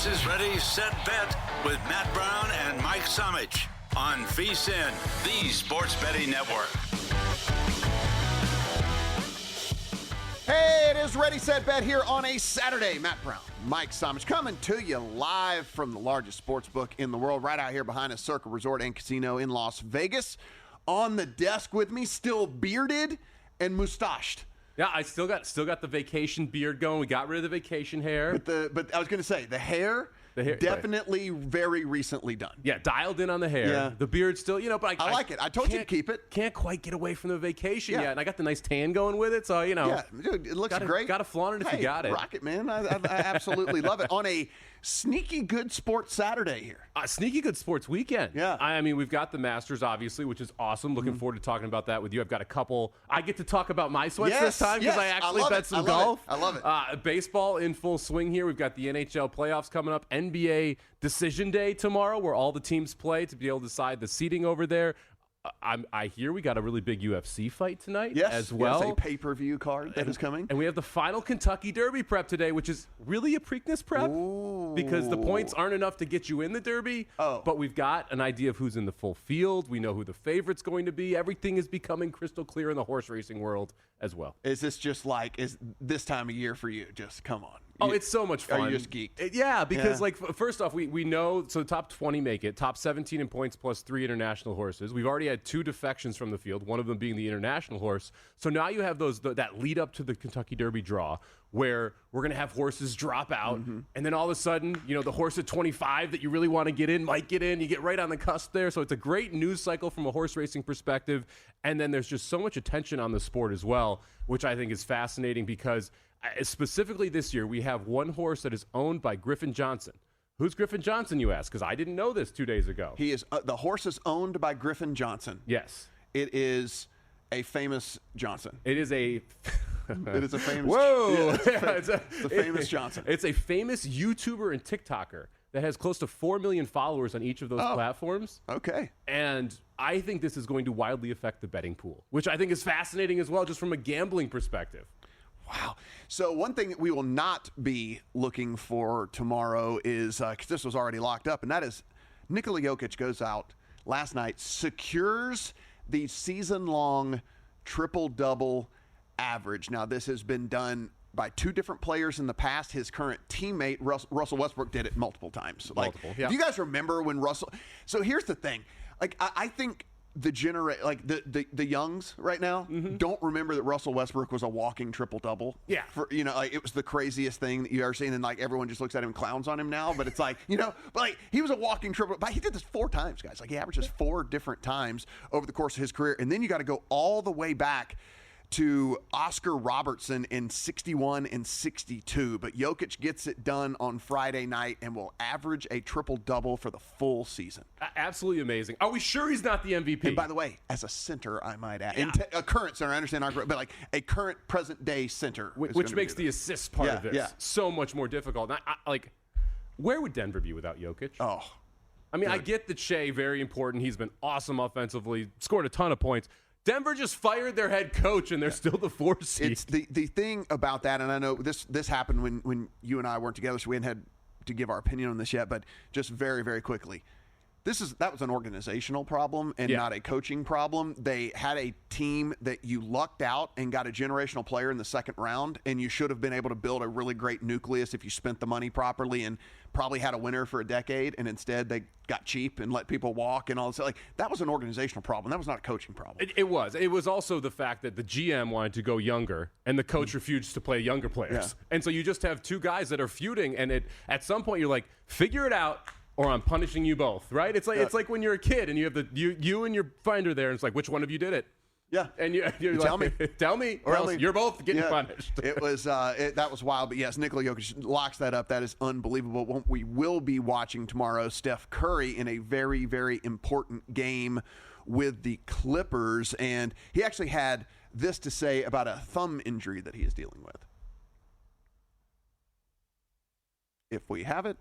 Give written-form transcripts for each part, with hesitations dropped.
This is Ready, Set, Bet with Matt Brown and Mike Somich on VSiN, the Sports Betting Network. Hey, it is Ready, Set, Bet here on a Saturday. Matt Brown, Mike Somich coming to you live from the largest sports book in the world, right out here behind us, Circle Resort and Casino in Las Vegas. On the desk with me, still bearded and mustached. Yeah, I still got the vacation beard going. We got rid of the vacation hair. But I was going to say, the hair definitely very recently done. Yeah, dialed in on the hair. Yeah. The beard still, but I like it. I told you to keep it. Can't quite get away from the vacation Yeah. yet. And I got the nice tan going with it, so, Yeah, dude, it looks great. Got to flaunt it if you got it. Rock it, man. I absolutely love it. On a sneaky good sports Saturday here. Sneaky good sports weekend. Yeah. I mean, we've got the Masters, obviously, which is awesome. Looking forward to talking about that with you. I've got a couple. I get to talk about my sweats this time because I actually bet some golf. I love it. Baseball in full swing here. We've got the NHL playoffs coming up. NBA Decision Day tomorrow where all the teams play to be able to decide the seeding over there. I hear we got a really big UFC fight tonight as well. Yes, a pay-per-view card that is coming. And we have the final Kentucky Derby prep today, which is really a Preakness prep because the points aren't enough to get you in the Derby. But we've got an idea of who's in the full field. We know who the favorite's going to be. Everything is becoming crystal clear in the horse racing world as well. Is this just is this time of year for you? Just come on. It's so much fun. Are you just geeked? Yeah, because first off, we know, so the top 20 make it, top 17 in points plus 3 international horses. We've already had 2 defections from the field, one of them being the international horse. So now you have that lead up to the Kentucky Derby draw where we're going to have horses drop out. And then all of a sudden, the horse at 25 that you really want to get in might get in. You get right on the cusp there. So it's a great news cycle from a horse racing perspective. And then there's just so much attention on the sport as well, which I think is fascinating because specifically this year, we have one horse that is owned by Griffin Johnson. Who's Griffin Johnson, you ask? Because I didn't know this 2 days ago. He is the horse is owned by Griffin Johnson. Yes. It is a famous Johnson. It is a... It is a famous... Whoa! It's a famous Johnson. It's a famous YouTuber and TikToker that has close to 4 million followers on each of those platforms. Okay. And I think this is going to wildly affect the betting pool, which I think is fascinating as well, just from a gambling perspective. Wow. So one thing that we will not be looking for tomorrow is, because this was already locked up, and that is Nikola Jokic goes out last night, secures the season-long triple-double average. Now, this has been done by 2 different players in the past. His current teammate, Russell Westbrook, did it multiple. Yeah. Do you guys remember when Russell... So here's the thing. I think... the youngs right now don't remember that Russell Westbrook was a walking triple double. Yeah, it was the craziest thing that you ever seen, and everyone just looks at him and clowns on him now. But it's he was a walking triple. But he did this 4 times, guys. He averages 4 different times over the course of his career, and then you got to go all the way back to Oscar Robertson in 61 and 62. But Jokic gets it done on Friday night and will average a triple-double for the full season. Absolutely amazing. Are we sure he's not the MVP? And by the way, as a center, I might add. Yeah. A current center, I understand, but a current present-day center. Which makes the assist part of this so much more difficult. And where would Denver be without Jokic? Oh. I mean, I get that Shea, very important. He's been awesome offensively, scored a ton of points. Denver just fired their head coach, and they're still the 4th seed. It's the thing about that, and I know this happened when you and I weren't together, so we hadn't had to give our opinion on this yet, but just very, very quickly. That was an organizational problem and not a coaching problem. They had a team that you lucked out and got a generational player in the second round, and you should have been able to build a really great nucleus if you spent the money properly and probably had a winner for a decade, and instead they got cheap and let people walk and all this. That was an organizational problem. That was not a coaching problem. It was. It was also the fact that the GM wanted to go younger, and the coach refused to play younger players. Yeah. And so you just have 2 guys that are feuding, and at some point you're like, figure it out, or I'm punishing you both, right? It's like when you're a kid and you have you and your finder there, and it's like, which one of you did it? Yeah, and you're tell like, me, tell me, or else you're both getting punished. It was that was wild, but yes, Nikola Jokic locks that up. That is unbelievable. We will be watching tomorrow Steph Curry in a very, very important game with the Clippers, and he actually had this to say about a thumb injury that he is dealing with. If we have it,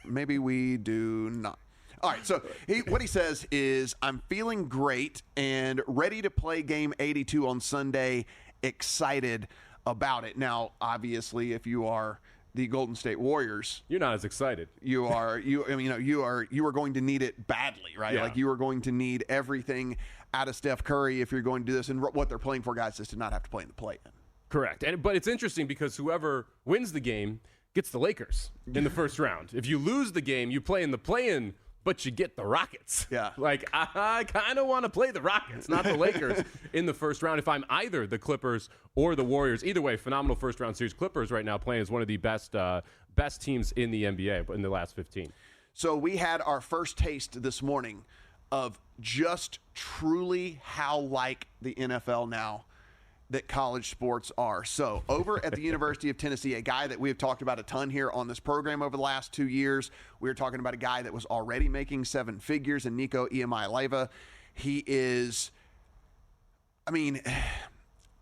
maybe we do not. All right, so what he says is, I'm feeling great and ready to play game 82 on Sunday, excited about it. Now, obviously, if you are the Golden State Warriors, you're not as excited. You are going to need it badly, right? Yeah. Like you are going to need everything out of Steph Curry if you're going to do this. And what they're playing for, guys, is to not have to play in the play-in. Correct. But it's interesting because whoever wins the game gets the Lakers in the first round. If you lose the game, you play in the play-in, but you get the Rockets. Yeah. Like, I kind of want to play the Rockets, not the Lakers, in the first round. If I'm either the Clippers or the Warriors, either way, phenomenal first-round series. Clippers right now playing as one of the best teams in the NBA in the last 15. So we had our first taste this morning of just truly how like the NFL now that college sports are. So over at the University of Tennessee, a guy that we have talked about a ton here on this program over the last 2 years, we were talking about a guy that was already making 7 figures, and Nico Iamaleava. He is,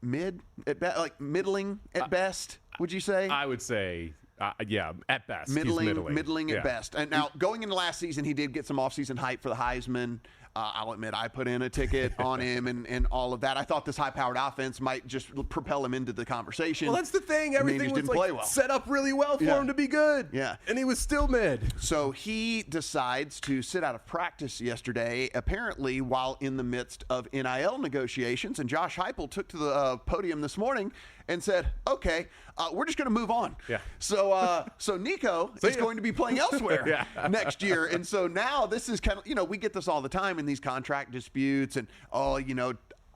middling at best, would you say? I would say, at best. Middling at best. And now, going into last season, he did get some offseason hype for the Heisman. I'll admit I put in a ticket on him and all of that. I thought this high-powered offense might just propel him into the conversation. Well, that's the thing. Everything was set up really well for him to be good. Yeah. And he was still mid. So he decides to sit out of practice yesterday, apparently while in the midst of NIL negotiations. And Josh Heupel took to the podium this morning and said, okay, we're just going to move on. Yeah. So Nico is going to be playing elsewhere next year. And so now this is kind of, we get this all the time in these contract disputes and,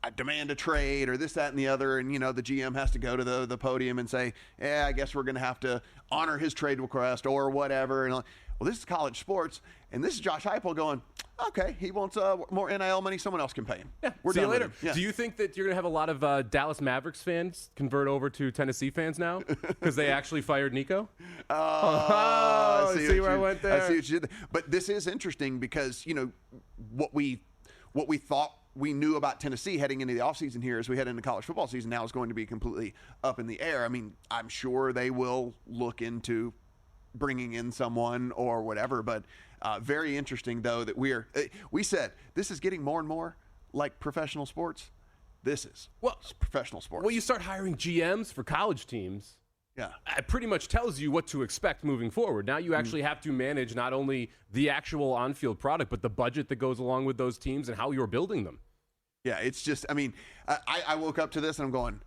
I demand a trade or this, that, and the other. And, the GM has to go to the podium and say, I guess we're going to have to honor his trade request or whatever. And well, this is college sports. And this is Josh Heupel going, okay, he wants more NIL money. Someone else can pay him. Yeah, we're see done you later. Yeah. Do you think that you're going to have a lot of Dallas Mavericks fans convert over to Tennessee fans now because they actually fired Nico? I see where I went there. I see what you did there. But this is interesting because, what we thought we knew about Tennessee heading into the offseason here as we head into college football season now is going to be completely up in the air. I mean, I'm sure they will look into bringing in someone or whatever, but very interesting, though, that we said this is getting more and more like professional sports. This is professional sports. Well, you start hiring GMs for college teams. Yeah. It pretty much tells you what to expect moving forward. Now you actually have to manage not only the actual on-field product, but the budget that goes along with those teams and how you're building them. Yeah, it's just, I woke up to this and I'm going,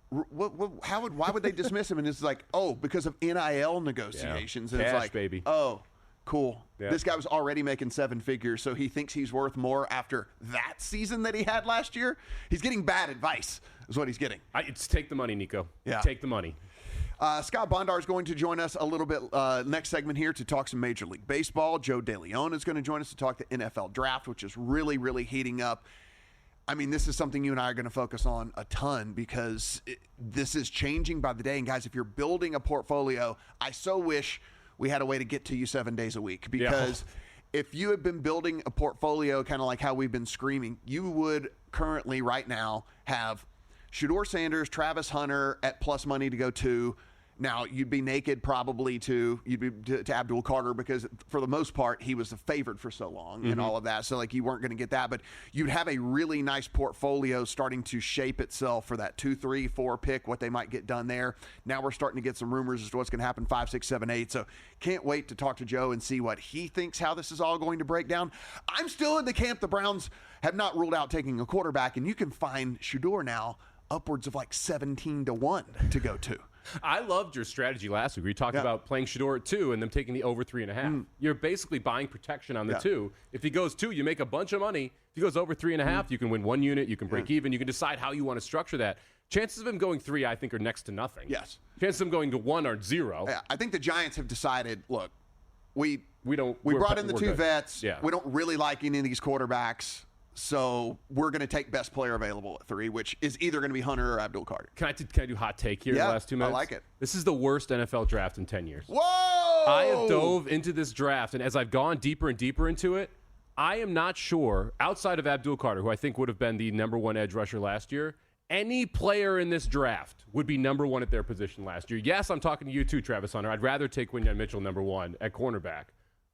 why would they dismiss him? And it's like, because of NIL negotiations. And Cash, it's like, baby. Oh, cool. Yeah. This guy was already making 7 figures, so he thinks he's worth more after that season that he had last year. He's getting bad advice is what he's getting. It's take the money, Nico. Yeah. Take the money. Scott Bondar is going to join us a little bit next segment here to talk some Major League Baseball. Joe DeLeone is going to join us to talk the NFL draft, which is really, really heating up. This is something you and I are going to focus on a ton because this is changing by the day. And guys, if you're building a portfolio, I so wish we had a way to get to you 7 days a week because if you had been building a portfolio kind of like how we've been screaming, you would currently right now have Shedeur Sanders, Travis Hunter at plus money to go to. Now, you'd be naked probably to Abdul Carter because for the most part, he was the favorite for so long and all of that. So, you weren't going to get that. But you'd have a really nice portfolio starting to shape itself for that 2, 3, 4 pick, what they might get done there. Now we're starting to get some rumors as to what's going to happen 5, 6, 7, 8. So can't wait to talk to Joe and see what he thinks how this is all going to break down. I'm still in the camp. The Browns have not ruled out taking a quarterback, and you can find Shedeur now upwards of 17-1 to go to. I loved your strategy last week where you talked about playing Shedeur at 2 and them taking the over 3.5. You're basically buying protection on the 2. If he goes 2, you make a bunch of money. If he goes over 3.5, you can win 1 unit, you can break even, you can decide how you want to structure that. Chances of him going 3, I think, are next to nothing. Yes. Chances of him going to 1 are 0. Yeah, I think the Giants have decided, look, we brought in the 2 good. vets. Yeah. We don't really like any of these quarterbacks. So we're going to take best player available at 3, which is either going to be Hunter or Abdul Carter. Can I do hot take here in the last 2 minutes? I like it. This is the worst NFL draft in 10 years. Whoa! I have dove into this draft, and as I've gone deeper and deeper into it, I am not sure, outside of Abdul Carter, who I think would have been the number 1 edge rusher last year, any player in this draft would be number 1 at their position last year. Yes, I'm talking to you too, Travis Hunter. I'd rather take Quinyon Mitchell number 1 at cornerback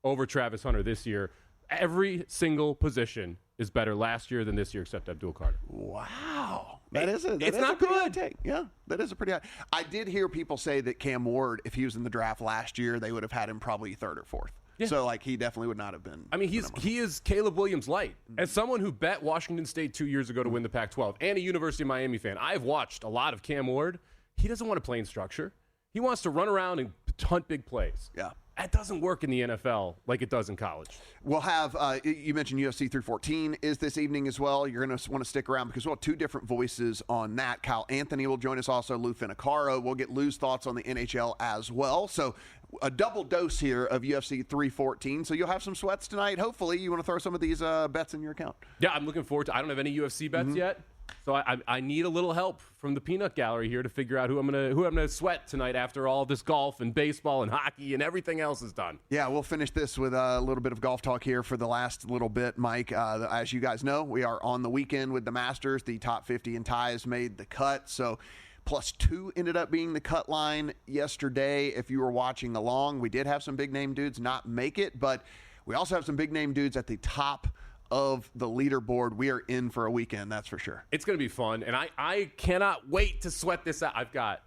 over Travis Hunter this year. Every single position is better last year than this year except Abdul Carter. Wow. It's not good. Take. Yeah, that is a pretty high. I did hear people say that Cam Ward, if he was in the draft last year, they would have had him probably third or fourth. Yeah. So, he definitely would not have been. I mean, he is Caleb Williams light. As someone who bet Washington State 2 years ago to win the Pac-12 and a University of Miami fan, I've watched a lot of Cam Ward. He doesn't want to play in structure. He wants to run around and hunt big plays. Yeah. That doesn't work in the NFL like it does in college. We'll have, you mentioned UFC 314 is this evening as well. You're going to want to stick around because we'll have two different voices on that. Kyle Anthony will join us also, Lou Finocchiaro. We'll get Lou's thoughts on the NHL as well. So a double dose here of UFC 314. So you'll have some sweats tonight. Hopefully you want to throw some of these bets in your account. Yeah, I'm looking forward to I don't have any UFC bets yet. So I need a little help from the peanut gallery here to figure out who I'm gonna sweat tonight after all this golf and baseball and hockey and everything else is done. Yeah, we'll finish this with a little bit of golf talk here for the last little bit, Mike. As you guys know, we are on the weekend with the Masters. The top 50 in ties made the cut. So +2 ended up being the cut line yesterday. If you were watching along, we did have some big name dudes not make it, but we also have some big name dudes at the top of the leaderboard. We are in for a weekend, that's for sure. It's going to be fun, and I cannot wait to sweat this out. I've got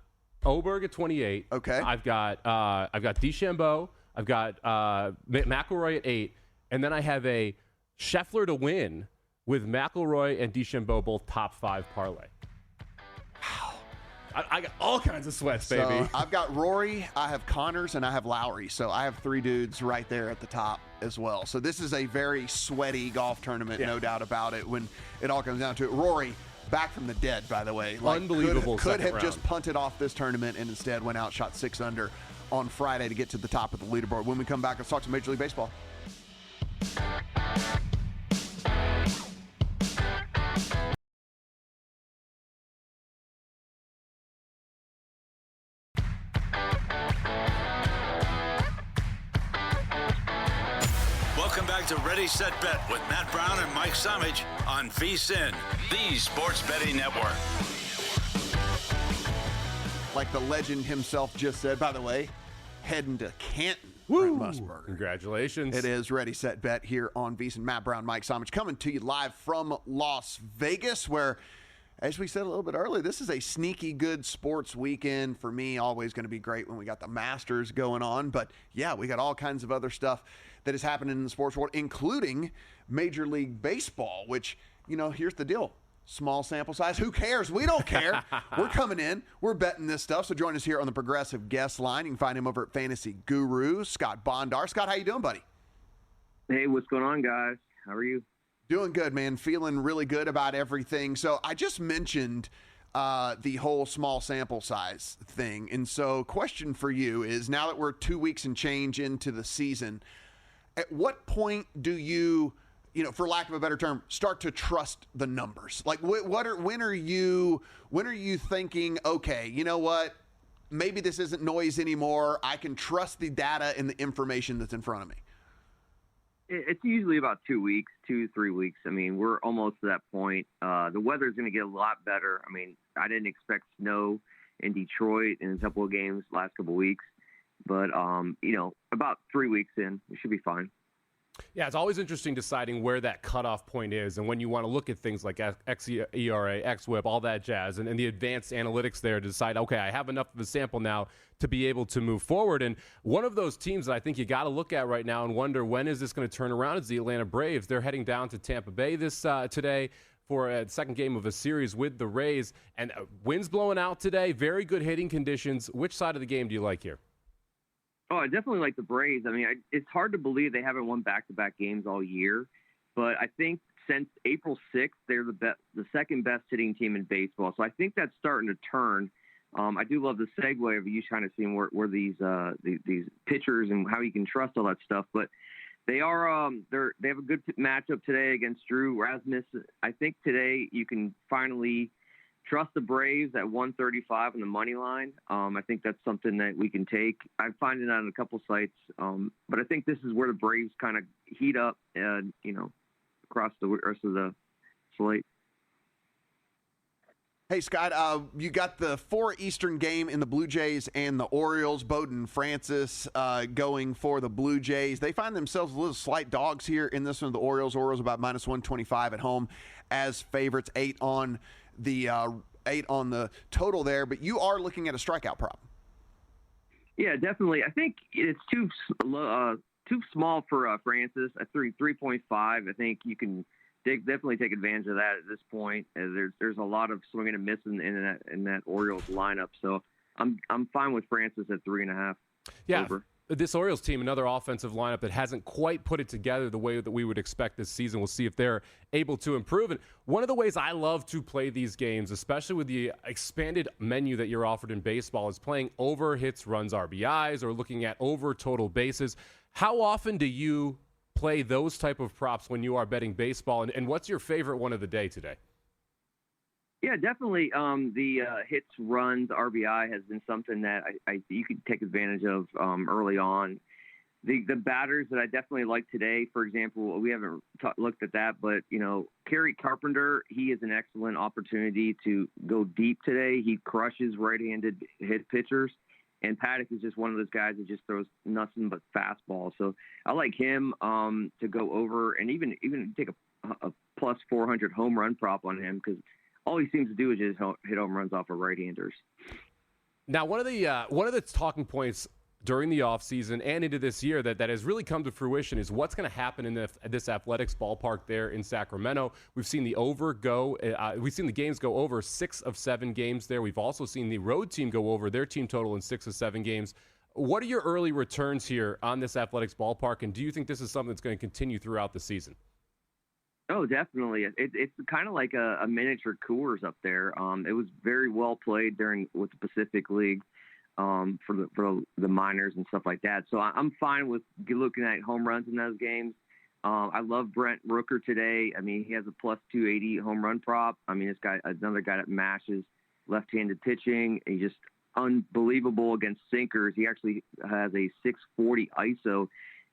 Oberg at 28. Okay. I've got DeChambeau. I've got McIlroy at 8, and then I have a Scheffler to win with McIlroy and DeChambeau both top 5 parlay. Wow. I got all kinds of sweats, baby. So I've got Rory, I have Connors, and I have Lowry. So I have 3 dudes right there at the top as well. So this is a very sweaty golf tournament, no doubt about it, when it all comes down to it. Rory, back from the dead, by the way. Unbelievable. Could have just punted off this tournament and instead went out, shot 6 under on Friday to get to the top of the leaderboard. When we come back, let's talk some Major League Baseball. Welcome back to Ready, Set, Bet with Matt Brown and Mike Somich on VSiN, the sports betting network. Like the legend himself just said, by the way, heading to Canton. Musburger. Congratulations. It is Ready, Set, Bet here on VSiN. Matt Brown, Mike Somich coming to you live from Las Vegas, where, as we said a little bit earlier, this is a sneaky good sports weekend for me. Always going to be great when we got the Masters going on. But, yeah, we got all kinds of other stuff that is happening in the sports world, including Major League Baseball, which, here's the deal. Small sample size. Who cares? We don't care. We're coming in. We're betting this stuff. So join us here on the Progressive Guest Line. You can find him over at Fantasy Guru, Scott Bondar. Scott, how you doing, buddy? Hey, what's going on, guys? How are you? Doing good, man. Feeling really good about everything. So I just mentioned the whole small sample size thing. And so question for you is, now that we're 2 weeks and change into the season, at what point do you, for lack of a better term, start to trust the numbers? Like, when are you thinking, okay, you know what, maybe this isn't noise anymore. I can trust the data and the information that's in front of me. It's usually about 2 weeks, 2 to 3 weeks. I mean, we're almost to that point. The weather's going to get a lot better. I mean, I didn't expect snow in Detroit in a couple of games last couple of weeks. But, about 3 weeks in, we should be fine. Yeah, it's always interesting deciding where that cutoff point is and when you want to look at things like xERA, xWhip, all that jazz, and the advanced analytics there to decide, okay, I have enough of a sample now to be able to move forward. And one of those teams that I think you got to look at right now and wonder, when is this going to turn around, is the Atlanta Braves. They're heading down to Tampa Bay today for a second game of a series with the Rays. And winds blowing out today, very good hitting conditions. Which side of the game do you like here? Oh, I definitely like the Braves. I mean, it's hard to believe they haven't won back-to-back games all year, but I think since April 6th, they're the second best hitting team in baseball. So I think that's starting to turn. I do love the segue of you kind of seeing where these pitchers and how you can trust all that stuff. But they are they have a good matchup today against Drew Rasmus. I think today you can finally trust the Braves at 135 on the money line. I think that's something that we can take. I find it on a couple sites, but I think this is where the Braves kind of heat up, and across the rest of the slate. Hey, Scott, you got the 4 Eastern game in the Blue Jays and the Orioles. Bowden Francis going for the Blue Jays. They find themselves a little slight dogs here in this one. The Orioles about -125 at home as favorites, 8 on the 8 on the total there, but you are looking at a strikeout prop. Yeah, definitely. I think it's too small for Francis at 3.5. I think you can definitely take advantage of that at this point. There's a lot of swinging and missing in that Orioles lineup, so I'm fine with Francis at 3.5. Yeah. Over. This Orioles team, another offensive lineup that hasn't quite put it together the way that we would expect this season. We'll see if they're able to improve. And one of the ways I love to play these games, especially with the expanded menu that you're offered in baseball, is playing over hits, runs, RBIs, or looking at over total bases. How often do you play those type of props when you are betting baseball? And what's your favorite one of the day today? Yeah, definitely. The hits, runs, RBI has been something that you could take advantage of early on. The batters that I definitely like today, for example, we haven't looked at that, but Kerry Carpenter, he is an excellent opportunity to go deep today. He crushes right-handed hit pitchers, and Paddock is just one of those guys that just throws nothing but fastballs. So I like him to go over and even take a plus 400 home run prop on him, because all he seems to do is just hit home runs off of right-handers. Now, one of the talking points during the offseason and into this year that has really come to fruition is what's going to happen in this athletics ballpark there in Sacramento. We've seen we've seen the games go over 6 of 7 games there. We've also seen the road team go over their team total in 6 of 7 games. What are your early returns here on this athletics ballpark, and do you think this is something that's going to continue throughout the season? Oh, definitely. It's kind of like a miniature Coors up there. It was very well played with the Pacific League for the minors and stuff like that. So I'm fine with looking at home runs in those games. I love Brent Rooker today. I mean, he has a plus 280 home run prop. I mean, another guy that mashes left-handed pitching. He's just unbelievable against sinkers. He actually has a 640 ISO.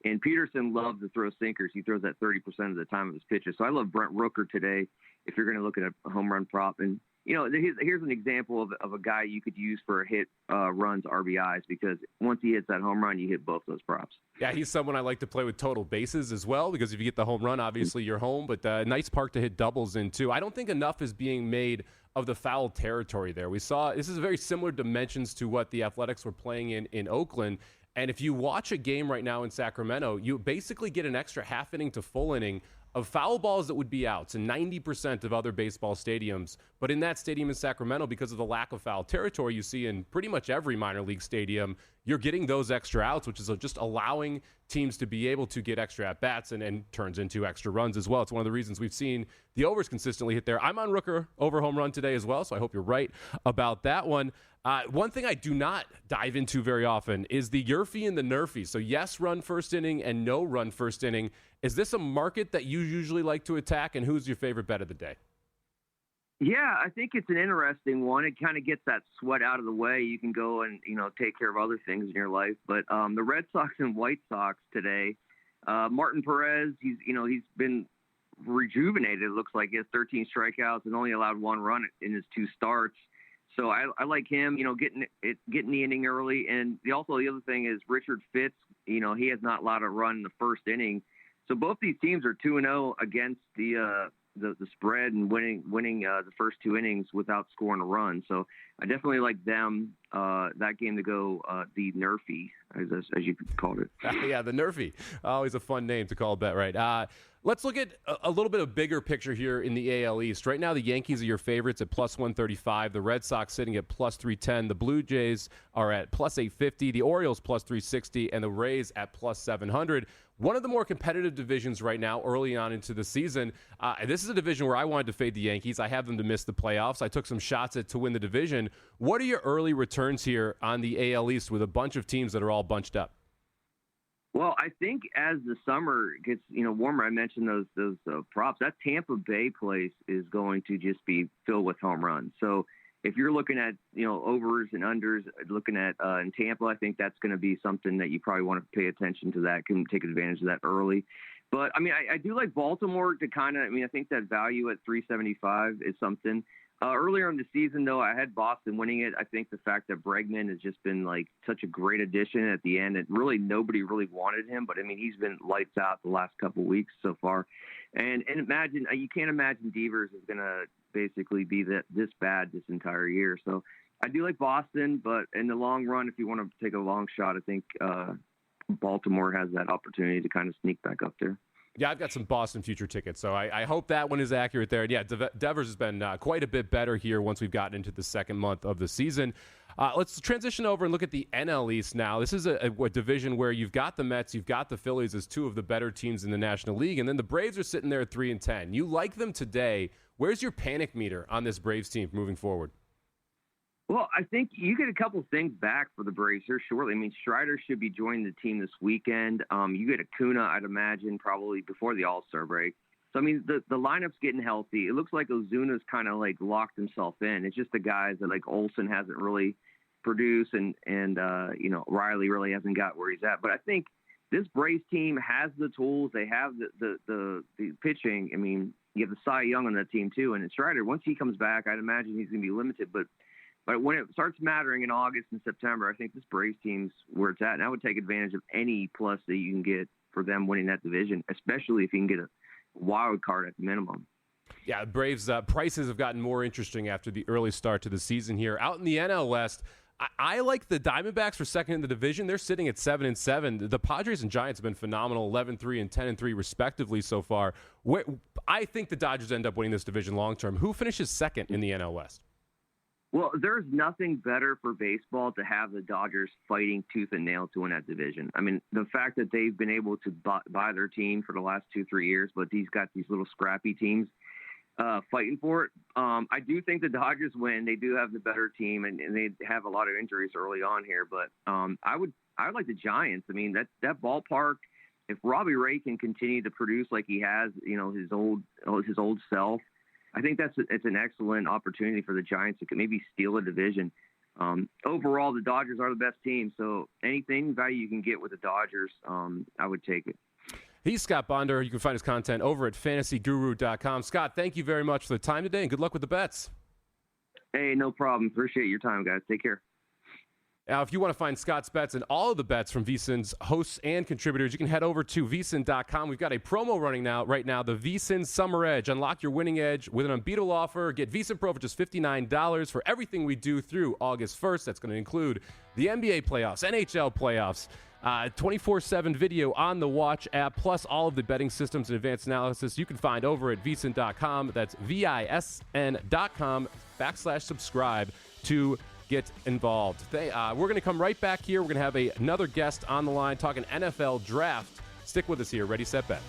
And Peterson loves to throw sinkers. He throws that 30% of the time of his pitches. So I love Brent Rooker today if you're going to look at a home run prop. And, here's an example of a guy you could use for a hit, runs, RBIs, because once he hits that home run, you hit both those props. Yeah, he's someone I like to play with total bases as well, because if you get the home run, obviously you're home, but nice park to hit doubles in too. I don't think enough is being made of the foul territory there. We saw this is very similar dimensions to what the Athletics were playing in Oakland. And if you watch a game right now in Sacramento, you basically get an extra half inning to full inning of foul balls that would be outs in 90% of other baseball stadiums. But in that stadium in Sacramento, because of the lack of foul territory you see in pretty much every minor league stadium, you're getting those extra outs, which is just allowing teams to be able to get extra at-bats and turns into extra runs as well. It's one of the reasons we've seen the overs consistently hit there. I'm on Rooker over home run today as well, so I hope you're right about that one. One thing I do not dive into very often is the Yerfie and the Nerfie. So yes, run first inning and no run first inning. Is this a market that you usually like to attack, and who's your favorite bet of the day? Yeah, I think it's an interesting one. It kind of gets that sweat out of the way. You can go and, take care of other things in your life. But the Red Sox and White Sox today, Martin Perez, he's been rejuvenated. It looks like he has 13 strikeouts and only allowed 1 run in his 2 starts. So I like him, getting the inning early. And the other thing is Richard Fitz, he has not allowed a run in the first inning. So both these teams are 2-0 against the spread and winning the first 2 innings without scoring a run. So I definitely like them, that game to go the Nerfie, as you called it. Yeah, the Nerfie. Always a fun name to call a bet, right? Let's look at a little bit of bigger picture here in the AL East. Right now, the Yankees are your favorites at plus 135. The Red Sox sitting at plus 310. The Blue Jays are at plus 850. The Orioles plus 360. And the Rays at plus 700. One of the more competitive divisions right now early on into the season. This is a division where I wanted to fade the Yankees. I have them to miss the playoffs. I took some shots to win the division. What are your early returns here on the AL East with a bunch of teams that are all bunched up? Well, I think as the summer gets warmer, I mentioned those props. That Tampa Bay place is going to just be filled with home runs. So if you're looking at overs and unders, looking at in Tampa, I think that's going to be something that you probably want to pay attention to. That can take advantage of that early. But I mean, I do like Baltimore to I think that value at 375 is something. Earlier in the season, though, I had Boston winning it. I think the fact that Bregman has just been like such a great addition at the end, and really nobody really wanted him, but I mean he's been lights out the last couple of weeks so far. And imagine you can't imagine Devers is going to basically be this bad this entire year. So I do like Boston, but in the long run, if you want to take a long shot, I think Baltimore has that opportunity to kind of sneak back up there. Yeah, I've got some Boston future tickets, so I hope that one is accurate there. And yeah, Devers has been quite a bit better here once we've gotten into the second month of the season. Let's transition over and look at the NL East now. This is a division where you've got the Mets, you've got the Phillies as two of the better teams in the National League, and then the Braves are sitting there at 3-10. You like them today. Where's your panic meter on this Braves team moving forward? Well, I think you get a couple things back for the Braves here shortly. I mean, Strider should be joining the team this weekend. You get Acuna, I'd imagine, probably before the All-Star break. So, I mean, the lineup's getting healthy. It looks like Ozuna's kind of like locked himself in. It's just the guys that like Olsen hasn't really produced and Riley really hasn't got where he's at. But I think this Braves team has the tools. They have the pitching. I mean, you have the Cy Young on that team too. And Strider, once he comes back, I'd imagine he's going to be limited. But when it starts mattering in August and September, I think this Braves team's where it's at. And I would take advantage of any plus that you can get for them winning that division, especially if you can get a wild card at minimum. Yeah, Braves prices have gotten more interesting after the early start to the season here. Out in the NL West, I like the Diamondbacks for second in the division. They're sitting at 7-7. The Padres and Giants have been phenomenal, 11-3 and 10-3 respectively so far. I think the Dodgers end up winning this division long term. Who finishes second in the NL West? Well, there's nothing better for baseball to have the Dodgers fighting tooth and nail to win that division. I mean, the fact that they've been able to buy their team for the last 2-3 years, but these got these little scrappy teams fighting for it. I do think the Dodgers win. They do have the better team, and they have a lot of injuries early on here. But I would like the Giants. I mean, that ballpark. If Robbie Ray can continue to produce like he has, his old self, I think it's an excellent opportunity for the Giants to maybe steal a division. Overall, the Dodgers are the best team, so anything value you can get with the Dodgers, I would take it. He's Scott Bondar. You can find his content over at fantasyguru.com. Scott, thank you very much for the time today, and good luck with the bets. Hey, no problem. Appreciate your time, guys. Take care. Now, if you want to find Scott's bets and all of the bets from VSiN's hosts and contributors, you can head over to vsin.com. We've got a promo running right now, the VSiN Summer Edge. Unlock your winning edge with an unbeatable offer. Get VSiN Pro for just $59 for everything we do through August 1st. That's going to include the NBA playoffs, NHL playoffs, 24/7 video on the Watch app, plus all of the betting systems and advanced analysis you can find over at vsin.com. That's VISN.com/subscribe to get involved. We're going to come right back here. We're going to have another guest on the line talking NFL draft. Stick with us here. Ready, set, bet.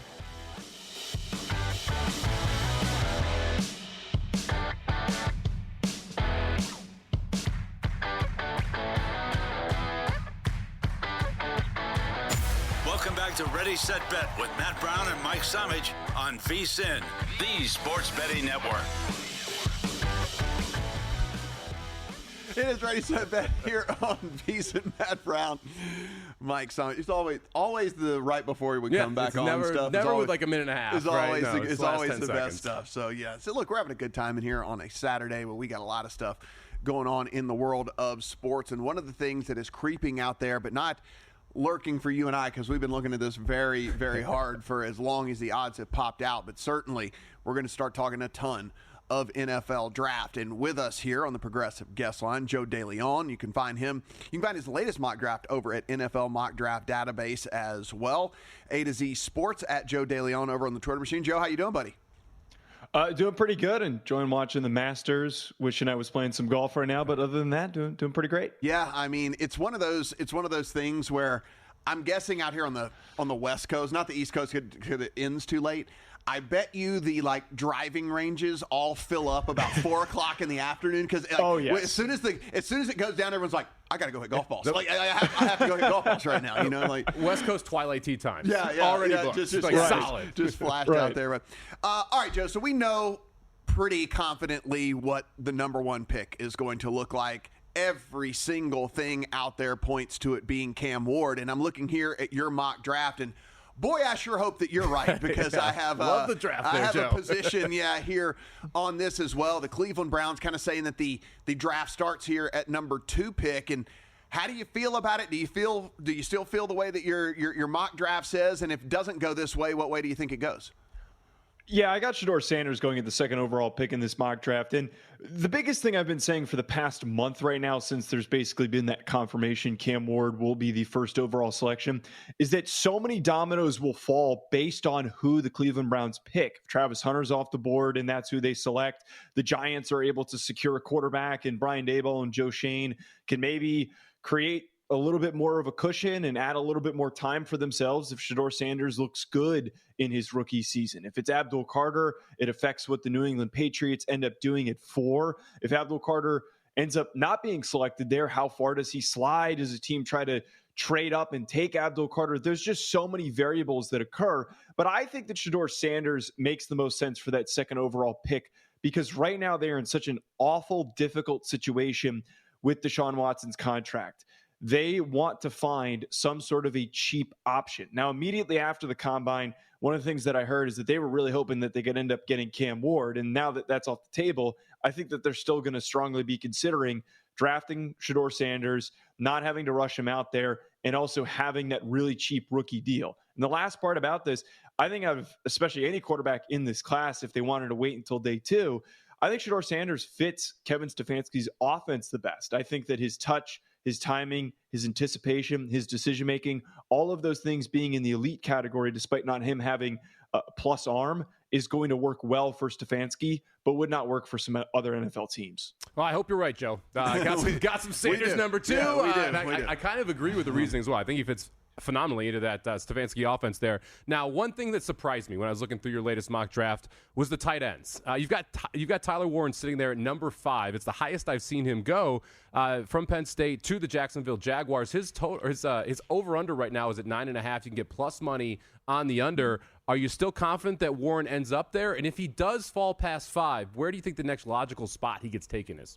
Welcome back to Ready, Set, Bet with Matt Brown and Mike Somich on VSiN, the Sports Betting Network. It is Ready, Set, Bet here on VSiN. Matt Brown, Mike Somich. It's always the right before we come back on stuff. Never with like a minute and a half. It's always, right? it's always the best stuff. So, yeah. So, look, we're having a good time in here on a Saturday, but we got a lot of stuff going on in the world of sports. And one of the things that is creeping out there, but not lurking for you and I, because we've been looking at this very, very hard for as long as the odds have popped out. But certainly, we're going to start talking a ton of NFL draft. And with us here on the Progressive Guest Line, Joe DeLeone. You can find his latest mock draft over at NFL Mock Draft Database as well. A to Z Sports at Joe DeLeone over on the Twitter machine. Joe, how you doing, buddy? Doing pretty good. Enjoying watching the Masters. Wishing I was playing some golf right now, but other than that, doing pretty great. Yeah, I mean, it's one of those things where I'm guessing out here on the West Coast, not the East Coast, because it ends too late. I bet you the driving ranges all fill up about 4 o'clock in the afternoon because as soon as it goes down, everyone's like, I gotta go hit golf balls. I have to go hit golf balls right now. West Coast twilight tea time. Yeah, already booked. Just solid, just flashed out there. But, all right, Joe. So we know pretty confidently what the number one pick is going to look like. Every single thing out there points to it being Cam Ward, and I'm looking here at your mock draft and. Boy, I sure hope that you're right, because I have love the draft I there, have Joe. a position here on this as well. The Cleveland Browns kind of saying that the draft starts here at number 2 pick. And how do you feel about it? Do you still feel the way that your mock draft says? And if it doesn't go this way, what way do you think it goes? Yeah, I got Shedeur Sanders going at the 2nd overall pick in this mock draft. And the biggest thing I've been saying for the past month right now, since there's basically been that confirmation Cam Ward will be the 1st overall selection, is that so many dominoes will fall based on who the Cleveland Browns pick. If Travis Hunter's off the board and that's who they select, the Giants are able to secure a quarterback, and Brian Daboll and Joe Shane can maybe create a little bit more of a cushion and add a little bit more time for themselves if Shedeur Sanders looks good in his rookie season. If it's Abdul Carter, it affects what the New England Patriots end up doing at 4. If Abdul Carter ends up not being selected there, how far does he slide? Does a team try to trade up and take Abdul Carter? There's just so many variables that occur. But I think that Shedeur Sanders makes the most sense for that 2nd overall pick, because right now they're in such an awful, difficult situation with Deshaun Watson's contract. They want to find some sort of a cheap option. Now, immediately after the combine, one of the things that I heard is that they were really hoping that they could end up getting Cam Ward. And now that that's off the table, I think that they're still going to strongly be considering drafting Shedeur Sanders, not having to rush him out there, and also having that really cheap rookie deal. And the last part about this, I think out of especially any quarterback in this class, if they wanted to wait until day 2, I think Shedeur Sanders fits Kevin Stefanski's offense the best. I think that his touch, his timing, his anticipation, his decision-making, all of those things being in the elite category, despite not him having a plus arm, is going to work well for Stefanski, but would not work for some other NFL teams. Well, I hope you're right, Joe. Got some Sanders number 2. Yeah, I kind of agree with the reasoning as well. I think he fits phenomenally into that Stefanski offense there. Now, one thing that surprised me when I was looking through your latest mock draft was the tight ends. You've got Tyler Warren sitting there at number 5. It's the highest I've seen him go from Penn State to the Jacksonville Jaguars. His over-under right now is at 9.5. You can get plus money on the under. Are you still confident that Warren ends up there? And if he does fall past 5, where do you think the next logical spot he gets taken is?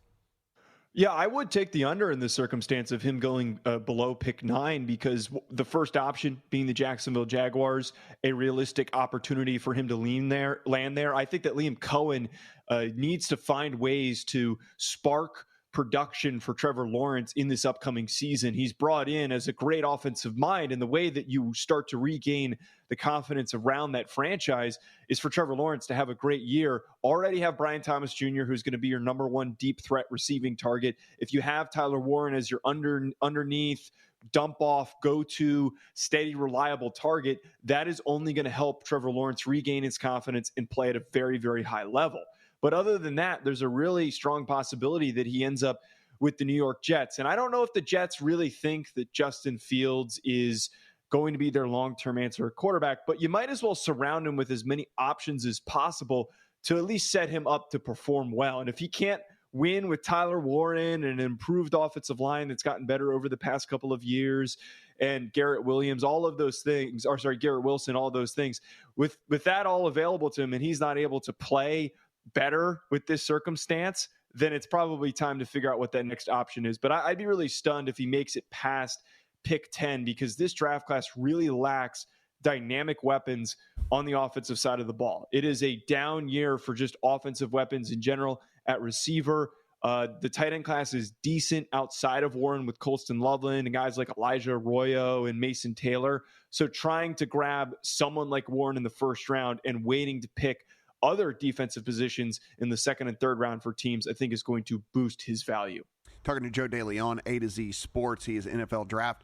Yeah, I would take the under in this circumstance of him going below pick 9, because the first option being the Jacksonville Jaguars, a realistic opportunity for him to land there. I think that Liam Cohen needs to find ways to spark production for Trevor Lawrence in this upcoming season. He's brought in as a great offensive mind, and the way that you start to regain the confidence around that franchise is for Trevor Lawrence to have a great year. Already have Brian Thomas Jr., who's going to be your number 1 deep threat receiving target. If you have Tyler Warren as your underneath, dump off, go-to, steady, reliable target, that is only going to help Trevor Lawrence regain his confidence and play at a very, very high level. But other than that, there's a really strong possibility that he ends up with the New York Jets. And I don't know if the Jets really think that Justin Fields is going to be their long-term answer at quarterback, but you might as well surround him with as many options as possible to at least set him up to perform well. And if he can't win with Tyler Warren and an improved offensive line that's gotten better over the past couple of years, and Garrett Williams, all of those things, Garrett Wilson, all those things, with that all available to him, and he's not able to play better with this circumstance, then it's probably time to figure out what that next option is. But I'd be really stunned if he makes it past pick 10, because this draft class really lacks dynamic weapons on the offensive side of the ball. It is a down year for just offensive weapons in general at receiver. The tight end class is decent outside of Warren with Colston Loveland and guys like Elijah Arroyo and Mason Taylor. So trying to grab someone like Warren in the first round and waiting to pick other defensive positions in the 2nd and 3rd round for teams, I think is going to boost his value. Talking to Joe DeLeone, A to Z Sports. He is NFL draft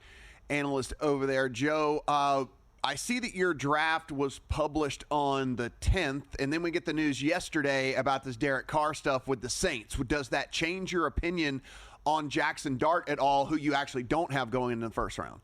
analyst over there. Joe, I see that your draft was published on the 10th, and then we get the news yesterday about this Derek Carr stuff with the Saints. Does that change your opinion on Jackson Dart at all, who you actually don't have going in the first round?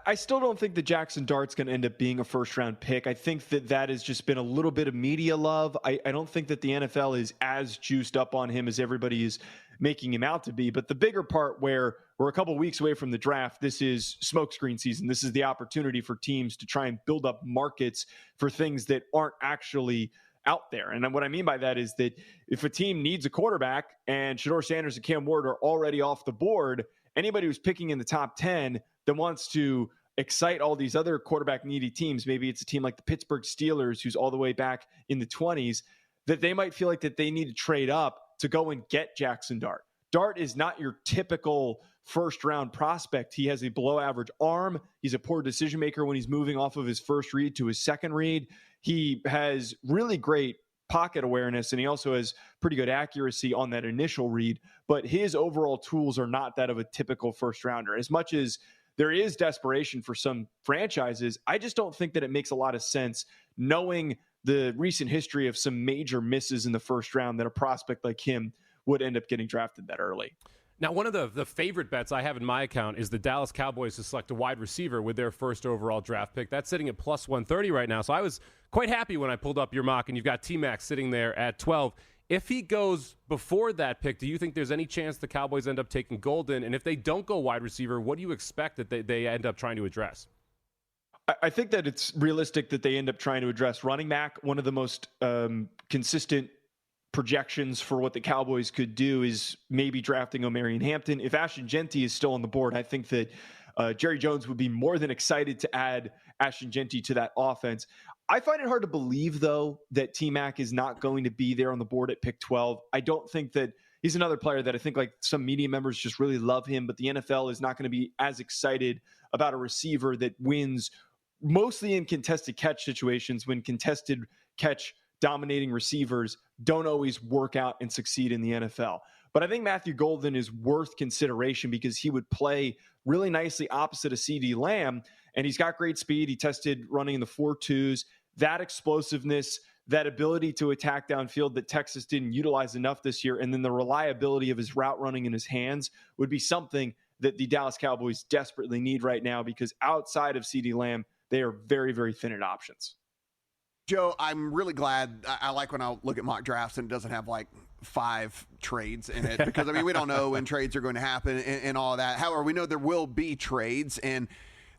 I still don't think that Jackson Dart's going to end up being a first-round pick. I think that has just been a little bit of media love. I don't think that the NFL is as juiced up on him as everybody is making him out to be. But the bigger part, where we're a couple weeks away from the draft, this is smokescreen season. This is the opportunity for teams to try and build up markets for things that aren't actually out there. And what I mean by that is that if a team needs a quarterback and Shedeur Sanders and Cam Ward are already off the board, anybody who's picking in the top 10 that wants to excite all these other quarterback needy teams, maybe it's a team like the Pittsburgh Steelers, who's all the way back in the 20s, that they might feel like that they need to trade up to go and get Jackson Dart. Dart is not your typical first round prospect. He has a below average arm. He's a poor decision maker when he's moving off of his first read to his second read. He has really great pocket awareness, and he also has pretty good accuracy on that initial read, but his overall tools are not that of a typical first rounder. As much as there is desperation for some franchises, I just don't think that it makes a lot of sense, knowing the recent history of some major misses in the first round, that a prospect like him would end up getting drafted that early. Now, one of the favorite bets I have in my account is the Dallas Cowboys to select a wide receiver with their first overall draft pick. That's sitting at plus 130 right now. So I was quite happy when I pulled up your mock, and you've got T-Mac sitting there at 12. If he goes before that pick, do you think there's any chance the Cowboys end up taking Golden? And if they don't go wide receiver, what do you expect that they end up trying to address? I think that it's realistic that they end up trying to address running back. One of the most consistent projections for what the Cowboys could do is maybe drafting Omarion Hampton. If Ashton Genty is still on the board, I think that Jerry Jones would be more than excited to add Ashton Genty to that offense. I find it hard to believe, though, that T-Mac is not going to be there on the board at pick 12. I don't think that he's another player that I think like some media members just really love him, but the NFL is not going to be as excited about a receiver that wins mostly in contested catch situations, when contested catch dominating receivers don't always work out and succeed in the NFL. But I think Matthew Golden is worth consideration because he would play really nicely opposite of CeeDee Lamb, and he's got great speed. He tested running in the 4.2s. That explosiveness, that ability to attack downfield that Texas didn't utilize enough this year, and then the reliability of his route running in his hands would be something that the Dallas Cowboys desperately need right now, because outside of CeeDee Lamb, they are very, very thin at options. Joe, I'm really glad. I like when I look at mock drafts and it doesn't have like 5 trades in it, because I mean, we don't know when trades are going to happen and all of that. However, we know there will be trades, and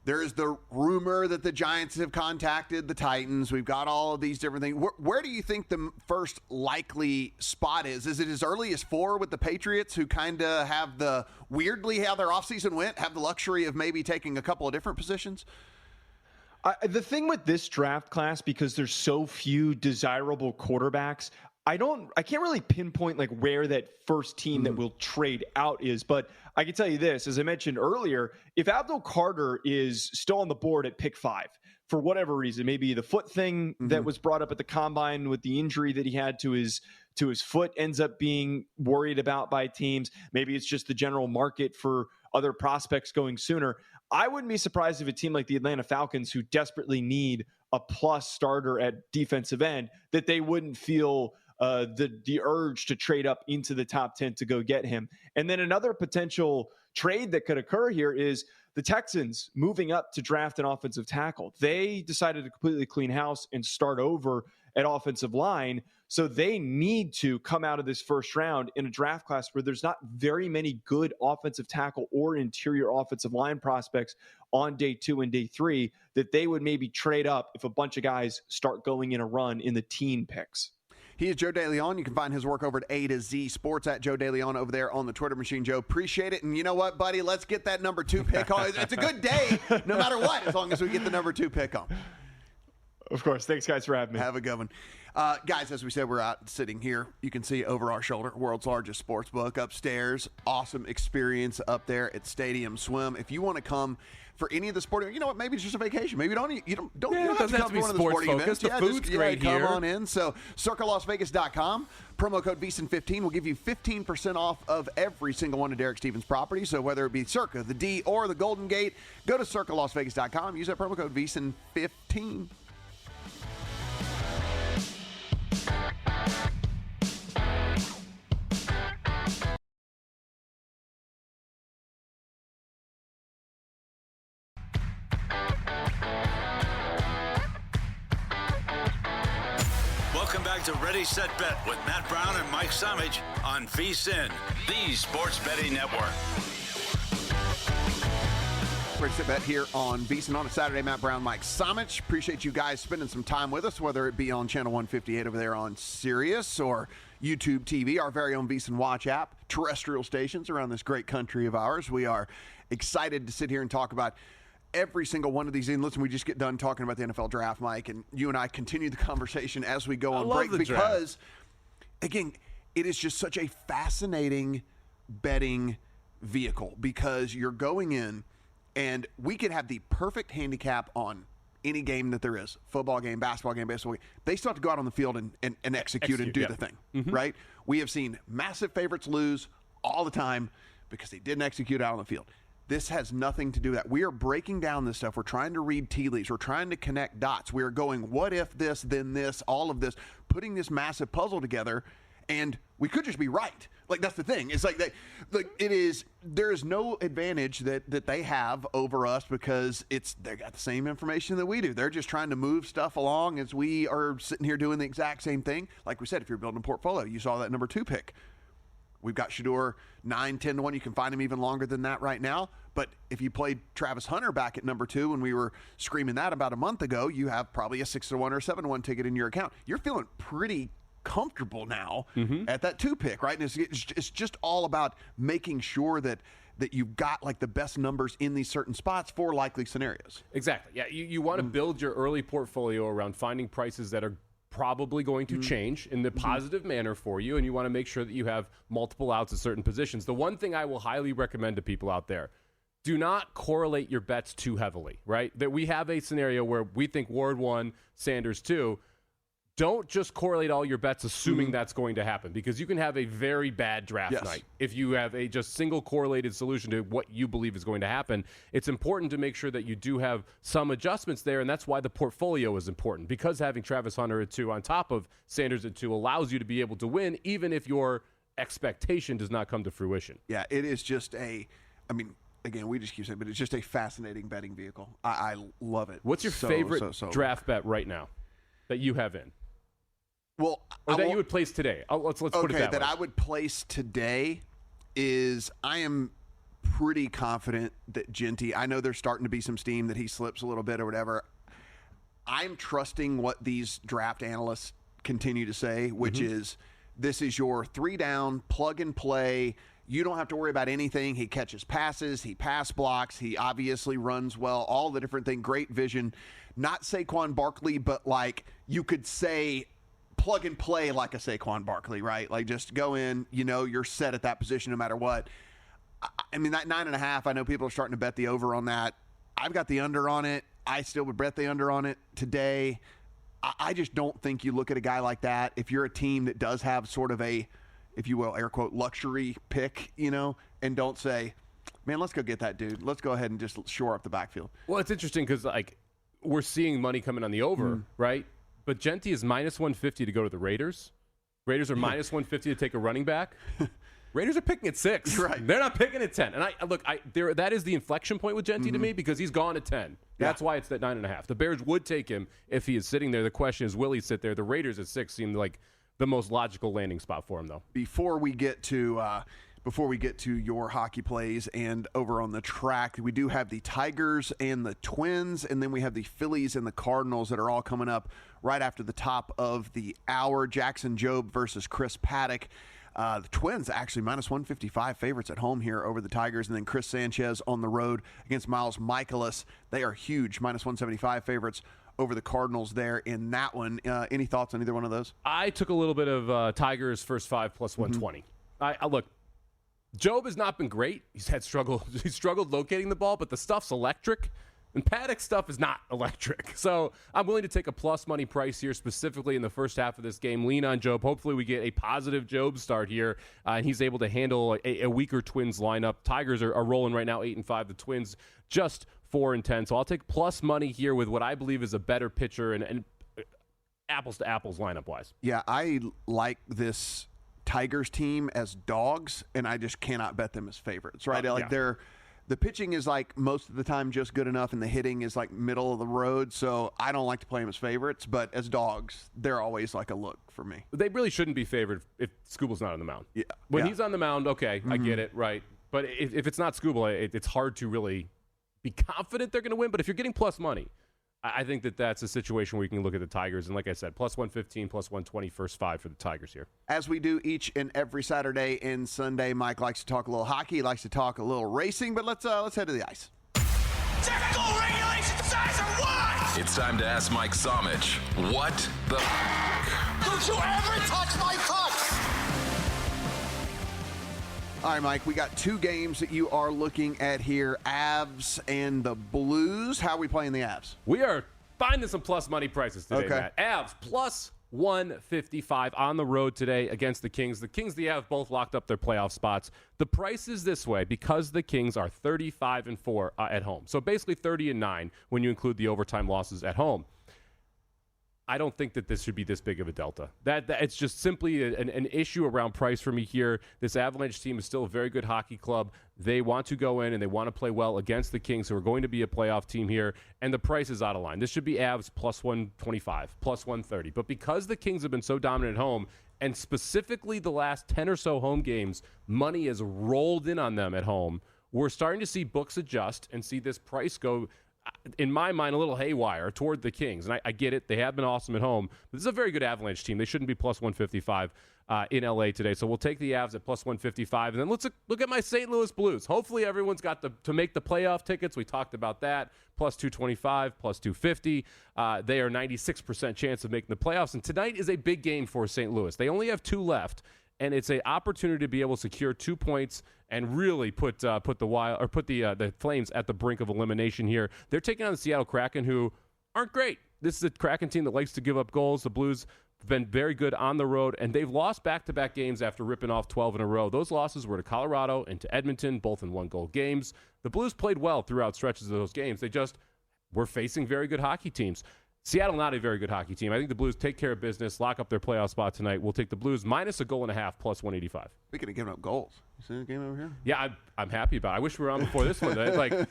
there's the rumor that the Giants have contacted the Titans. We've got all of these different things. Where do you think the first likely spot is? Is it as early as 4 with the Patriots, who kind of have weirdly how their offseason went, have the luxury of maybe taking a couple of different positions? The thing with this draft class, because there's so few desirable quarterbacks, I can't really pinpoint like where that first team that will trade out is, but I can tell you this, as I mentioned earlier, if Abdul Carter is still on the board at pick 5, for whatever reason, maybe the foot thing that was brought up at the combine with the injury that he had to his foot ends up being worried about by teams. Maybe it's just the general market for other prospects going sooner. I wouldn't be surprised if a team like the Atlanta Falcons, who desperately need a plus starter at defensive end, that they wouldn't feel the urge to trade up into the top 10 to go get him. And then another potential trade that could occur here is the Texans moving up to draft an offensive tackle. They decided to completely clean house and start over at offensive line. So they need to come out of this first round in a draft class where there's not very many good offensive tackle or interior offensive line prospects on day 2 and day 3, that they would maybe trade up if a bunch of guys start going in a run in the teen picks. He is Joe DeLeone. You can find his work over at A to Z Sports at Joe DeLeone over there on the Twitter machine. Joe, appreciate it. And you know what, buddy? Let's get that number 2 pick on. It's a good day, no matter what, as long as we get the number 2 pick on. Of course. Thanks, guys, for having me. Have a good one. Guys, as we said, we're out sitting here. You can see over our shoulder, world's largest sports book upstairs. Awesome experience up there at Stadium Swim. If you want to come for any of the sporting, you know what, maybe it's just a vacation. Maybe you don't have to come for one of the sporting events. The food's great come here. on in. So circalasvegas.com, promo code VEASAN15 will give you 15% off of every single one of Derek Stevens' properties. So whether it be Circa, the D, or the Golden Gate, go to circalasvegas.com. Use that promo code VEASAN15. Welcome back to Ready, Set, Bet with Matt Brown and Mike Somich on VSiN, the Sports Betting Network. Ready, Set, Bet here on VSiN on a Saturday. Matt Brown, Mike Somich. Appreciate you guys spending some time with us, whether it be on Channel 158 over there on Sirius or YouTube TV, our very own VSiN Watch app, terrestrial stations around this great country of ours. We are excited to sit here and talk about every single one of these in. Listen, we just get done talking about the NFL draft, Mike, and you and I continue the conversation as we go on break because, again, it is just such a fascinating betting vehicle because you're going in and we could have the perfect handicap on any game that there is, football game, basketball game, baseball game. They still have to go out on the field and execute and do the thing, right? We have seen massive favorites lose all the time because they didn't execute out on the field. This has nothing to do with that. We are breaking down this stuff. We're trying to read tea leaves. We're trying to connect dots. We are going, what if this, then this, all of this, putting this massive puzzle together, and we could just be right. Like, that's the thing. It's like there is no advantage that they have over us because they got the same information that we do. They're just trying to move stuff along as we are sitting here doing the exact same thing. Like we said, if you're building a portfolio, you saw that number 2 pick. We've got Shedeur 9-10 to 1. You can find him even longer than that right now. But if you played Travis Hunter back at number 2 when we were screaming that about a month ago, you have probably a 6-1 or 7-1 ticket in your account. You're feeling pretty comfortable now at that 2 pick, right? And it's just all about making sure that you've got like the best numbers in these certain spots for likely scenarios. Exactly. Yeah, you want to build your early portfolio around finding prices that are probably going to change in the positive manner for you, and you want to make sure that you have multiple outs at certain positions. The one thing I will highly recommend to people out there, do not correlate your bets too heavily, right? That we have a scenario where we think Ward 1, Sanders 2. Don't just correlate all your bets assuming that's going to happen, because you can have a very bad draft night if you have a just single correlated solution to what you believe is going to happen. It's important to make sure that you do have some adjustments there, and that's why the portfolio is important, because having Travis Hunter at 2 on top of Sanders at 2 allows you to be able to win even if your expectation does not come to fruition. Yeah, it is just again, we just keep saying, but it's just a fascinating betting vehicle. I love it. What's your favorite draft bet right now that you have in? Well, or that you would place today. Let's put it that way. That I would place today is I am pretty confident that Genty, I know there's starting to be some steam that he slips a little bit or whatever. I'm trusting what these draft analysts continue to say, which is this is your 3-down, plug and play. You don't have to worry about anything. He catches passes. He pass blocks. He obviously runs well. All the different things. Great vision. Not Saquon Barkley, but like you could say plug and play like a Saquon Barkley, right? Like just go in, you're set at that position no matter what. I mean, that 9.5, I know people are starting to bet the over on that. I've got the under on it. I still would bet the under on it today. I just don't think you look at a guy like that. If you're a team that does have sort of a, if you will, air quote, luxury pick, and don't say, man, let's go get that dude. Let's go ahead and just shore up the backfield. Well, it's interesting because, we're seeing money coming on the over, right? But Genty is minus 150 to go to the Raiders. Raiders are minus 150 to take a running back. Raiders are picking at 6. Right. They're not picking at 10. And that is the inflection point with Genty to me, because he's gone at 10. That's why it's that 9.5. The Bears would take him if he is sitting there. The question is, will he sit there? The Raiders at 6 seem like the most logical landing spot for him, though. Before we get to your hockey plays and over on the track, we do have the Tigers and the Twins, and then we have the Phillies and the Cardinals that are all coming up right after the top of the hour. Jackson Jobe versus Chris Paddock. The Twins actually minus 155 favorites at home here over the Tigers, and then Chris Sanchez on the road against Miles Michaelis. They are huge, minus 175 favorites over the Cardinals there in that one. Any thoughts on either one of those? I took a little bit of Tigers first 5 plus 120. Look, Jobe has not been great. He's struggled locating the ball, but the stuff's electric. And Paddock's stuff is not electric. So I'm willing to take a plus money price here, specifically in the first half of this game. Lean on Jobe. Hopefully we get a positive Jobe start here, and he's able to handle a weaker Twins lineup. Tigers are rolling right now 8-5. The Twins just 4-10. So I'll take plus money here with what I believe is a better pitcher and apples to apples lineup wise. Yeah, I like this Tigers team as dogs, and I just cannot bet them as favorites, right? The pitching is like most of the time just good enough, and the hitting is like middle of the road. So I don't like to play them as favorites, but as dogs, they're always like a look for me. They really shouldn't be favored if Skubal's not on the mound. Yeah, when he's on the mound, okay, I get it, right? But if it's not Skubal, it's hard to really be confident they're going to win. But if you're getting plus money, I think that's a situation where you can look at the Tigers. And like I said, plus 115, plus 120, first 5 for the Tigers here. As we do each and every Saturday and Sunday, Mike likes to talk a little hockey, likes to talk a little racing, but let's head to the ice. Check goal regulation size or what? It's time to ask Mike Somich, what the Don't you ever touch my puck! All right, Mike, we got two games that you are looking at here, Avs and the Blues. How are we playing the Avs? We are finding some plus money prices today, Okay. Matt. Avs plus 155 on the road today against the Kings. The Kings, the Avs both locked up their playoff spots. The price is this way because the Kings are 35-4 at home. So basically 30-9 when you include the overtime losses at home. I don't think that this should be this big of a delta. That it's just simply an issue around price for me here. This Avalanche team is still a very good hockey club. They want to go in and they want to play well against the Kings, who are going to be a playoff team here, and the price is out of line. This should be Avs plus 125, plus 130. But because the Kings have been so dominant at home, and specifically the last 10 or so home games, money has rolled in on them at home, we're starting to see books adjust and see this price go, in my mind, a little haywire toward the Kings. And I get it. They have been awesome at home. But this is a very good Avalanche team. They shouldn't be plus 155 in LA today. So we'll take the Avs at plus 155. And then let's look at my St. Louis Blues. Hopefully everyone's got to make the playoff tickets. We talked about that. Plus 225, plus 250. They are 96% chance of making the playoffs. And tonight is a big game for St. Louis. They only have two left. And it's an opportunity to be able to secure 2 points and really put the Flames at the brink of elimination here. They're taking on the Seattle Kraken, who aren't great. This is a Kraken team that likes to give up goals. The Blues have been very good on the road, and they've lost back-to-back games after ripping off 12 in a row. Those losses were to Colorado and to Edmonton, both in one-goal games. The Blues played well throughout stretches of those games. They just were facing very good hockey teams. Seattle, not a very good hockey team. I think the Blues take care of business, lock up their playoff spot tonight. We'll take the Blues minus a goal and a half, plus 185. Speaking of giving up goals, you see the game over here? Yeah, I'm happy about it. I wish we were on before this one. There was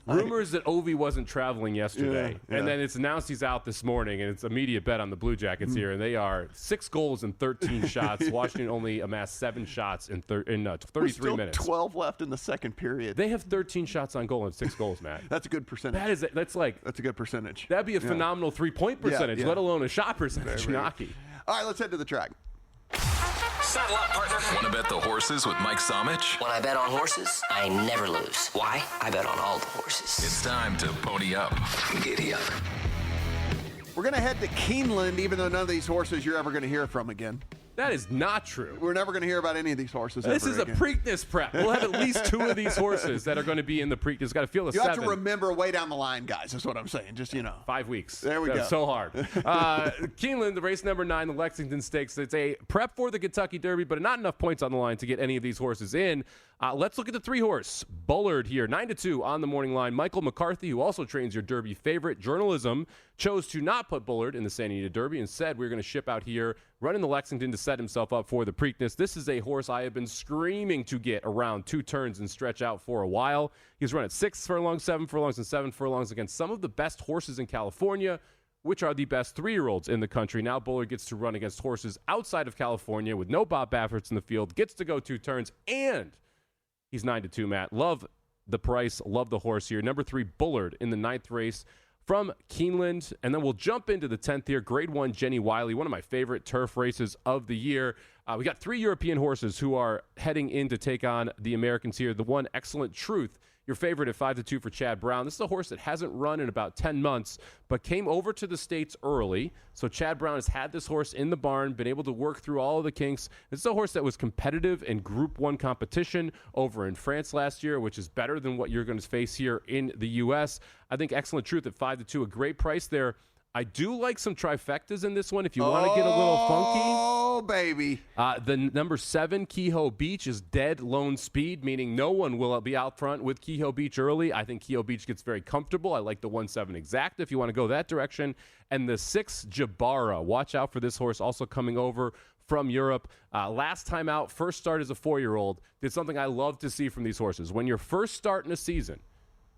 rumors that Ovi wasn't traveling yesterday. Yeah. And then it's announced he's out this morning, and it's a media bet on the Blue Jackets here, and they are 6 goals and 13 shots. Washington only amassed 7 shots in 33 minutes. 12 left in the second period. They have 13 shots on goal and 6 goals, Matt. That's a good percentage. That's a good percentage. That'd be a phenomenal 3-point percentage, let alone a shot percentage in hockey. All right, let's head to the track. Saddle up, partner. Want to bet the horses with Mike Somich? When I bet on horses, I never lose. Why? I bet on all the horses. It's time to pony up. Giddy up. We're going to head to Keeneland, even though none of these horses you're ever going to hear from again. That is not true. We're never going to hear about any of these horses This ever is again. a Preakness prep. We'll have at least 2 of these horses that are going to be in the Preakness. Got to feel the 7. You have to remember way down the line, guys. That's what I'm saying. Just, 5 weeks. There we go. So hard. Keeneland, the race number 9, the Lexington Stakes. It's a prep for the Kentucky Derby, but not enough points on the line to get any of these horses in. Let's look at the 3-horse. Bullard here, 9-2 on the morning line. Michael McCarthy, who also trains your Derby favorite, Journalism, chose to not put Bullard in the Santa Anita Derby and said we're going to ship out here, running the Lexington to set himself up for the Preakness. This is a horse I have been screaming to get around 2 turns and stretch out for a while. He's run at 6 furlongs, 7 furlongs, and 7 furlongs against some of the best horses in California, which are the best 3-year-olds in the country. Now Bullard gets to run against horses outside of California with no Bob Bafferts in the field, gets to go 2 turns, and he's 9-2, Matt. Love the price, love the horse here. Number 3, Bullard in the 9th race from Keeneland. And then we'll jump into the 10th here. Grade 1, Jenny Wiley, one of my favorite turf races of the year. We got 3 European horses who are heading in to take on the Americans here. The one, Excellent Truth, your favorite at 5-2 for Chad Brown. This is a horse that hasn't run in about 10 months, but came over to the States early. So Chad Brown has had this horse in the barn, been able to work through all of the kinks. This is a horse that was competitive in Group 1 competition over in France last year, which is better than what you're going to face here in the U.S. I think Excellent Truth at 5-2, a great price there. I do like some trifectas in this one if you want to get a little funky. Oh, baby. The number 7, Kehoe Beach, is dead lone speed, meaning no one will be out front with Kehoe Beach early. I think Kehoe Beach gets very comfortable. I like the 1-7 exact if you want to go that direction. And the 6, Jabara. Watch out for this horse, also coming over from Europe. Last time out, first start as a 4-year-old, did something I love to see from these horses. When you're first starting a season,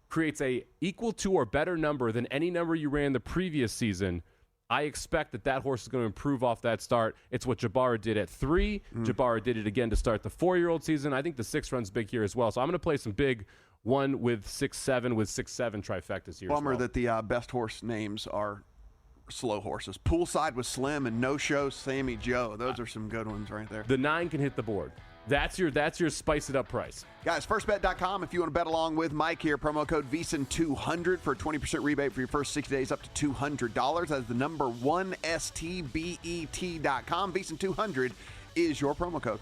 creates a equal to or better number than any number you ran the previous season, I expect that horse is going to improve off that start. It's what Jabara did at 3. Jabara did it again to start the 4-year-old season. I think the 6 runs big here as well. So I'm going to play some big 1 with 6-7 with 6-7 trifectas here. Bummer as well. that the best horse names are slow horses. Poolside with Slim and No Show Sammy Joe. Those are some good ones right there. The 9 can hit the board. That's your spice it up price. Guys, firstbet.com if you want to bet along with Mike here. Promo code VEASAN200 for a 20% rebate for your first 60 days up to $200. That's the number 1STBET.com. VEASAN200 is your promo code.